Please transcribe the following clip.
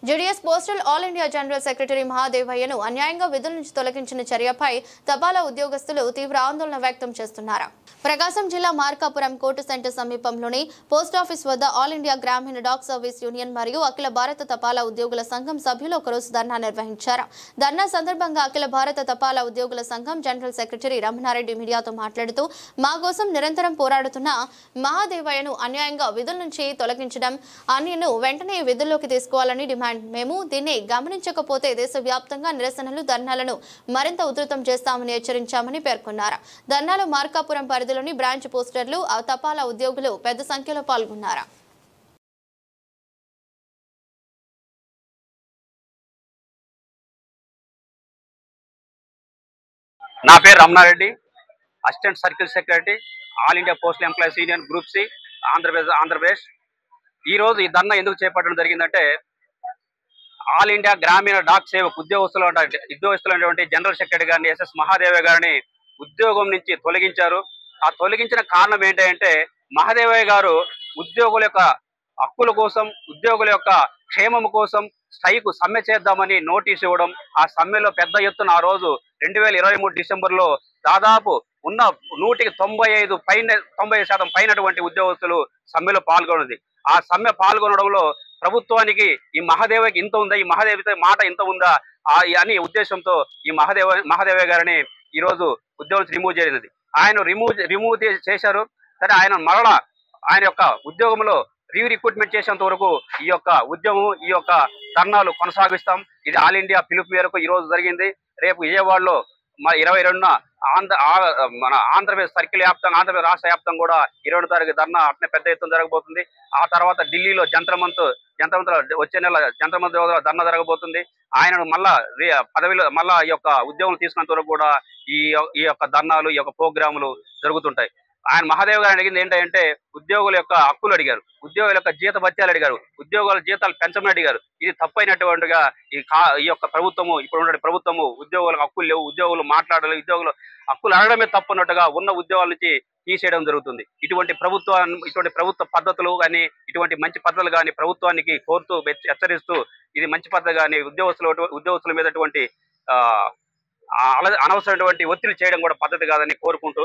JDS postal all India general secretary మహాదేవయ్యను అన్యాయంగా విధుల నుంచి తొలగించిన చర్యపై తపాలా ఉద్యోగస్తులు తీవ్ర ఆందోళన వ్యక్తం చేస్తున్నారు. ప్రకాశం జిల్లా మార్కాపురం కోర్టు సెంటర్ సమీపంలోని పోస్టాఫీస్ వద్ద ఆల్ ఇండియా గ్రామీణ డాక్ సర్వీస్ యూనియన్ మరియు అఖిల భారత తపాలా ఉద్యోగుల సంఘం సభ్యులు ఒకరోజు ధర్నా నిర్వహించారు. ధర్నా సందర్భంగా అఖిల భారత తపాలా ఉద్యోగుల సంఘం జనరల్ సెక్రటరీ రమణారెడ్డి మీడియాతో మాట్లాడుతూ మా కోసం నిరంతరం పోరాడుతున్న మహాదేవయ్యను అన్యాయంగా విధుల నుంచి తొలగించడం, ఆయనను వెంటనే విధుల్లోకి తీసుకోవాలని డిమాండ్. మేము దీన్ని గమనించకపోతే దేశవ్యాప్తంగా నిరసనలు, ధర్నాలను మరింత ఉధృతం చేస్తామని హెచ్చరించామని పేర్కొన్నారు. ధర్నాలో మార్కాపురం పరిధిలోని బ్రాంచ్ పోస్టర్లు, తపాలా ఉద్యోగులు పెద్ద సంఖ్యలో పాల్గొన్నారు. నా పేరు Ramana Reddy, assistant circle secretary, all India postal employees union group C Andhra Pradesh. ఈ రోజు ఈ ధర్నా ఎందుకు చేపట్టడం జరిగిందంటే, ఆల్ ఇండియా గ్రామీణ డాక్ సేవకు ఉద్యోగస్తులైనటువంటి జనరల్ సెక్రటరీ గారిని ఎస్ఎస్ మహాదేవయ్య గారిని ఉద్యోగం నుంచి తొలగించారు. ఆ తొలగించిన కారణం ఏంటంటే, మహాదేవయ్య గారు ఉద్యోగుల యొక్క హక్కుల కోసం, ఉద్యోగుల యొక్క క్షేమం కోసం సమ్మె చేద్దామని నోటీస్ ఇవ్వడం, ఆ సమ్మెలో పెద్ద ఎత్తున ఆ రోజు 2023 డిసెంబర్లో దాదాపు ఉన్న 90% పైనటువంటి ఉద్యోగస్తులు సమ్మెలో పాల్గొన్నది. ఆ సమ్మె పాల్గొనడంలో ప్రభుత్వానికి ఈ మహాదేవకి ఇంత ఉందా, ఈ మహాదేవి మాట ఇంత ఉందా అని ఉద్దేశంతో ఈ మహాదేవయ్య గారిని ఈ రోజు ఉద్యోగం రిమూవ్ చేసినది. ఆయన రిమూవ్ చేశారు. సరే, ఆయన మరలా ఆయన యొక్క ఉద్యోగంలో రిక్రూట్మెంట్ చేసేంత వరకు ఈ యొక్క ఉద్యమం, ఈ యొక్క ధర్నాలు కొనసాగిస్తాం. ఇది ఆల్ ఇండియా పిలుపు మేరకు ఈ రోజు జరిగింది. రేపు విజయవాడలో 22న మన ఆంధ్రప్రదేశ్ సర్కిల్ వ్యాప్తంగా, ఆంధ్రప్రదేశ్ రాష్ట్ర వ్యాప్తంగా కూడా 22వ తారీఖు ధర్నా అట్నే పెద్ద ఎత్తున జరగబోతుంది. ఆ తర్వాత ఢిల్లీలో జంతర్ మంతర్ వచ్చే నెల జంతర్ మంతర్ ధర్నా జరగబోతుంది. ఆయనను మళ్ళా పదవిలో మళ్ళా ఈ యొక్క ఉద్యోగం తీసుకున్నంత వరకు కూడా ఈ యొక్క ధర్నాలు, ఈ యొక్క ప్రోగ్రాములు జరుగుతుంటాయి. ఆయన మహాదేవ్ గారు అడిగింది ఏంటంటే, ఉద్యోగుల యొక్క హక్కులు అడిగారు, ఉద్యోగుల యొక్క జీతభత్యాలు అడిగారు, ఉద్యోగుల జీతాలు పెంచమని అడిగారు. ఇది తప్పైనటువంటిగా ఈ యొక్క ప్రభుత్వము, ఇప్పుడు ఉన్న ప్రభుత్వము ఉద్యోగులకు హక్కులు లేవు, ఉద్యోగులు మాట్లాడలేదు, ఉద్యోగులు హక్కులు అడగడమే తప్పున్నట్టుగా ఉన్న ఉద్యోగాల నుంచి తీసేయడం జరుగుతుంది. ఇటువంటి ప్రభుత్వ పద్ధతులు కానీ, ఇటువంటి మంచి పద్ధతులు కానీ ప్రభుత్వానికి కోరుతూ హెచ్చరిస్తూ, ఇది మంచి పద్ధతి కానీ ఉద్యోగస్తుల మీద అనవసరమైనటువంటి ఒత్తిడి చేయడం కూడా పద్ధతి కాదని కోరుకుంటూ